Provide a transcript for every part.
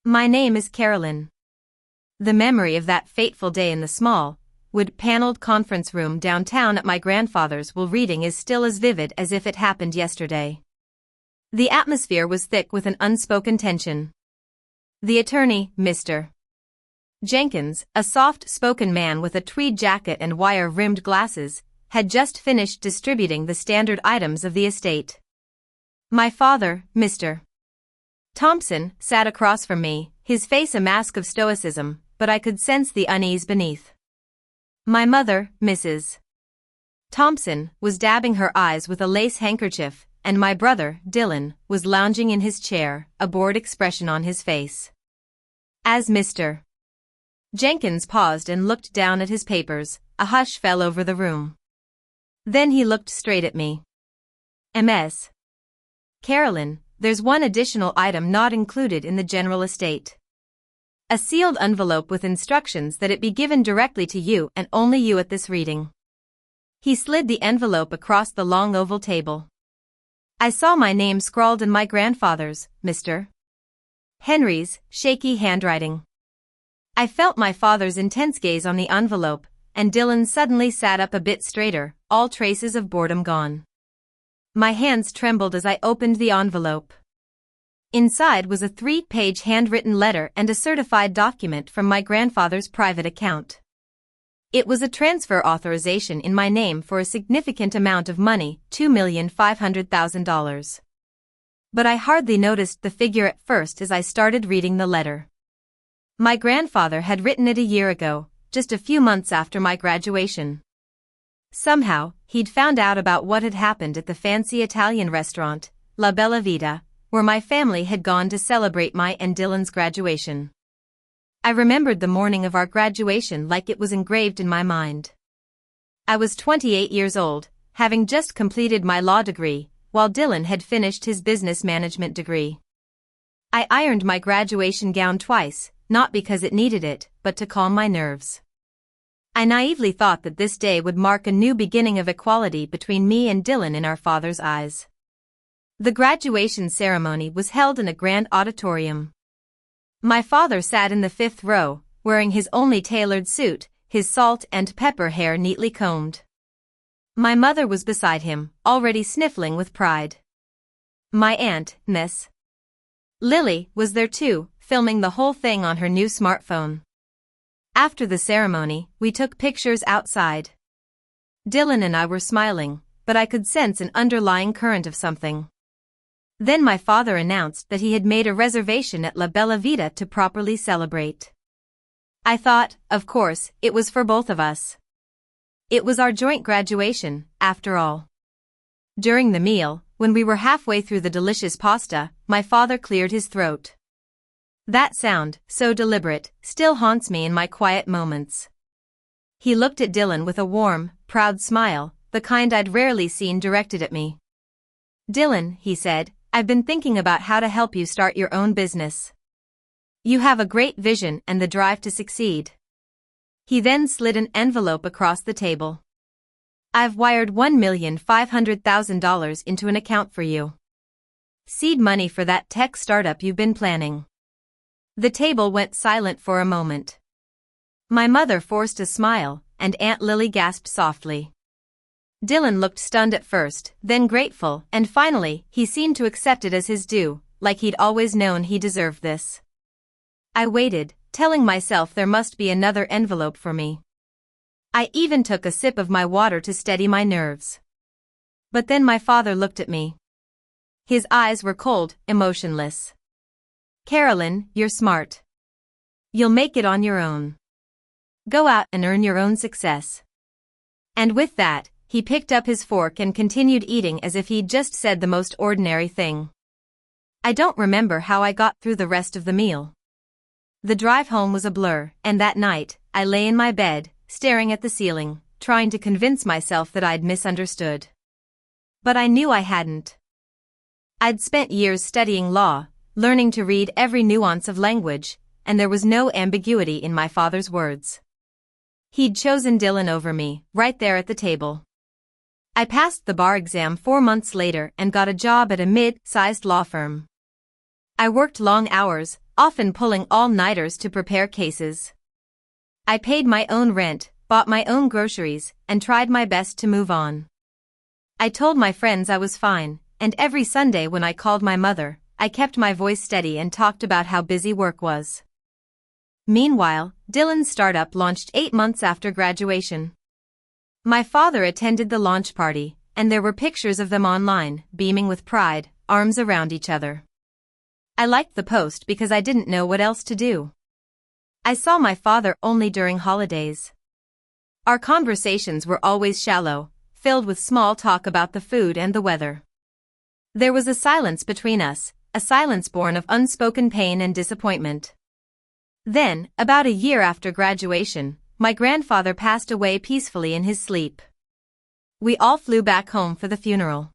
My name is Carolyn. The memory of that fateful day in the small, wood-paneled conference room downtown at my grandfather's while reading is still as vivid as if it happened yesterday. The atmosphere was thick with an unspoken tension. The attorney, Mr. Jenkins, a soft-spoken man with a tweed jacket and wire-rimmed glasses, had just finished distributing the standard items of the estate. My father, Mr. Thompson, sat across from me, his face a mask of stoicism, but I could sense the unease beneath. My mother, Mrs. Thompson, was dabbing her eyes with a lace handkerchief, and my brother, Dylan, was lounging in his chair, a bored expression on his face. As Mr. Jenkins paused and looked down at his papers, a hush fell over the room. Then he looked straight at me. Ms. Carolyn, there's one additional item not included in the general estate. A sealed envelope with instructions that it be given directly to you and only you at this reading. He slid the envelope across the long oval table. I saw my name scrawled in my grandfather's, Mr. Henry's, shaky handwriting. I felt my father's intense gaze on the envelope, and Dylan suddenly sat up a bit straighter, all traces of boredom gone. My hands trembled as I opened the envelope. Inside was a 3-page handwritten letter and a certified document from my grandfather's private account. It was a transfer authorization in my name for a significant amount of money, $2,500,000. But I hardly noticed the figure at first as I started reading the letter. My grandfather had written it a year ago, just a few months after my graduation. Somehow, he'd found out about what had happened at the fancy Italian restaurant, La Bella Vita, where my family had gone to celebrate my and Dylan's graduation. I remembered the morning of our graduation like it was engraved in my mind. I was 28 years old, having just completed my law degree, while Dylan had finished his business management degree. I ironed my graduation gown twice, not because it needed it, but to calm my nerves. I naively thought that this day would mark a new beginning of equality between me and Dylan in our father's eyes. The graduation ceremony was held in a grand auditorium. My father sat in the 5th row, wearing his only tailored suit, his salt and pepper hair neatly combed. My mother was beside him, already sniffling with pride. My aunt, Miss Lily, was there too, filming the whole thing on her new smartphone. After the ceremony, we took pictures outside. Dylan and I were smiling, but I could sense an underlying current of something. Then my father announced that he had made a reservation at La Bella Vita to properly celebrate. I thought, of course, it was for both of us. It was our joint graduation, after all. During the meal, when we were halfway through the delicious pasta, my father cleared his throat. That sound, so deliberate, still haunts me in my quiet moments. He looked at Dylan with a warm, proud smile, the kind I'd rarely seen directed at me. Dylan, he said, I've been thinking about how to help you start your own business. You have a great vision and the drive to succeed. He then slid an envelope across the table. I've wired $1,500,000 into an account for you. Seed money for that tech startup you've been planning. The table went silent for a moment. My mother forced a smile, and Aunt Lily gasped softly. Dylan looked stunned at first, then grateful, and finally, he seemed to accept it as his due, like he'd always known he deserved this. I waited, telling myself there must be another envelope for me. I even took a sip of my water to steady my nerves. But then my father looked at me. His eyes were cold, emotionless. Carolyn, you're smart. You'll make it on your own. Go out and earn your own success. And with that, he picked up his fork and continued eating as if he'd just said the most ordinary thing. I don't remember how I got through the rest of the meal. The drive home was a blur, and that night, I lay in my bed, staring at the ceiling, trying to convince myself that I'd misunderstood. But I knew I hadn't. I'd spent years studying law, learning to read every nuance of language, and there was no ambiguity in my father's words. He'd chosen Dylan over me, right there at the table. I passed the bar exam 4 months later and got a job at a mid-sized law firm. I worked long hours, often pulling all-nighters to prepare cases. I paid my own rent, bought my own groceries, and tried my best to move on. I told my friends I was fine, and every Sunday when I called my mother, I kept my voice steady and talked about how busy work was. Meanwhile, Dylan's startup launched 8 months after graduation. My father attended the launch party, and there were pictures of them online, beaming with pride, arms around each other. I liked the post because I didn't know what else to do. I saw my father only during holidays. Our conversations were always shallow, filled with small talk about the food and the weather. There was a silence between us, a silence born of unspoken pain and disappointment. Then, about a year after graduation, my grandfather passed away peacefully in his sleep. We all flew back home for the funeral.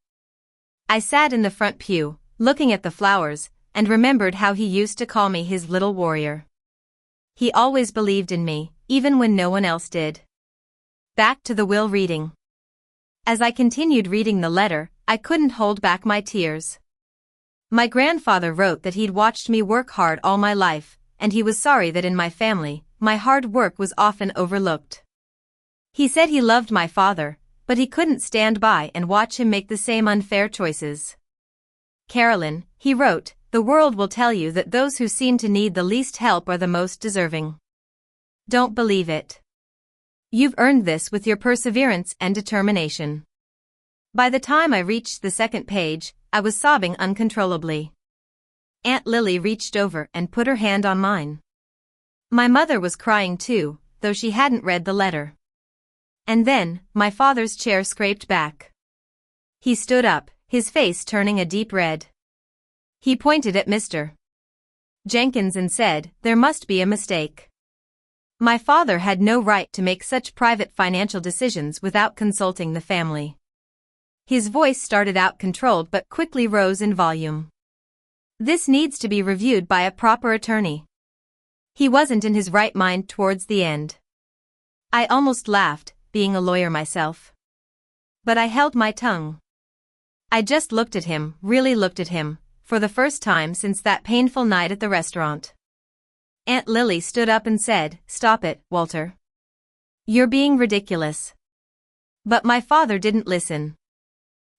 I sat in the front pew, looking at the flowers, and remembered how he used to call me his little warrior. He always believed in me, even when no one else did. Back to the will reading. As I continued reading the letter, I couldn't hold back my tears. My grandfather wrote that he'd watched me work hard all my life, and he was sorry that in my family, my hard work was often overlooked. He said he loved my father, but he couldn't stand by and watch him make the same unfair choices. Carolyn, he wrote, the world will tell you that those who seem to need the least help are the most deserving. Don't believe it. You've earned this with your perseverance and determination. By the time I reached the second page, I was sobbing uncontrollably. Aunt Lily reached over and put her hand on mine. My mother was crying too, though she hadn't read the letter. And then, my father's chair scraped back. He stood up, his face turning a deep red. He pointed at Mr. Jenkins and said, there must be a mistake. My father had no right to make such private financial decisions without consulting the family. His voice started out controlled but quickly rose in volume. This needs to be reviewed by a proper attorney. He wasn't in his right mind towards the end. I almost laughed, being a lawyer myself. But I held my tongue. I just looked at him, really looked at him, for the first time since that painful night at the restaurant. Aunt Lily stood up and said, stop it, Walter. You're being ridiculous. But my father didn't listen.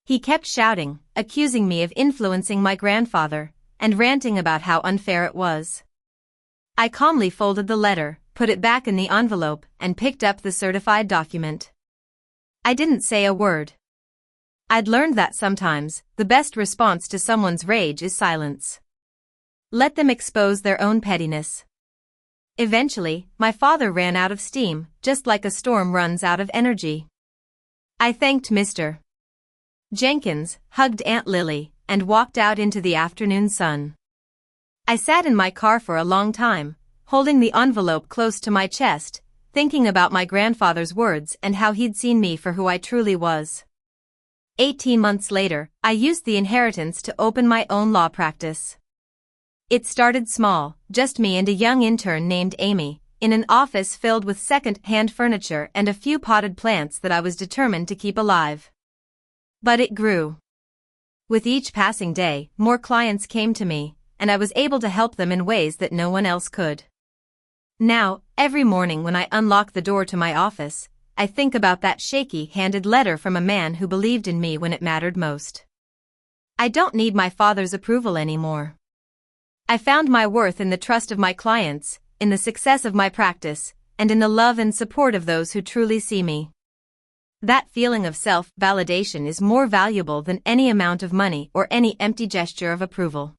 He kept shouting, accusing me of influencing my grandfather, and ranting about how unfair it was. I calmly folded the letter, put it back in the envelope, and picked up the certified document. I didn't say a word. I'd learned that sometimes, the best response to someone's rage is silence. Let them expose their own pettiness. Eventually, my father ran out of steam, just like a storm runs out of energy. I thanked Mr. Jenkins, hugged Aunt Lily, and walked out into the afternoon sun. I sat in my car for a long time, holding the envelope close to my chest, thinking about my grandfather's words and how he'd seen me for who I truly was. 18 months later, I used the inheritance to open my own law practice. It started small, just me and a young intern named Amy, in an office filled with second-hand furniture and a few potted plants that I was determined to keep alive. But it grew. With each passing day, more clients came to me, and I was able to help them in ways that no one else could. Now, every morning when I unlock the door to my office, I think about that shaky-handed letter from a man who believed in me when it mattered most. I don't need my father's approval anymore. I found my worth in the trust of my clients, in the success of my practice, and in the love and support of those who truly see me. That feeling of self-validation is more valuable than any amount of money or any empty gesture of approval.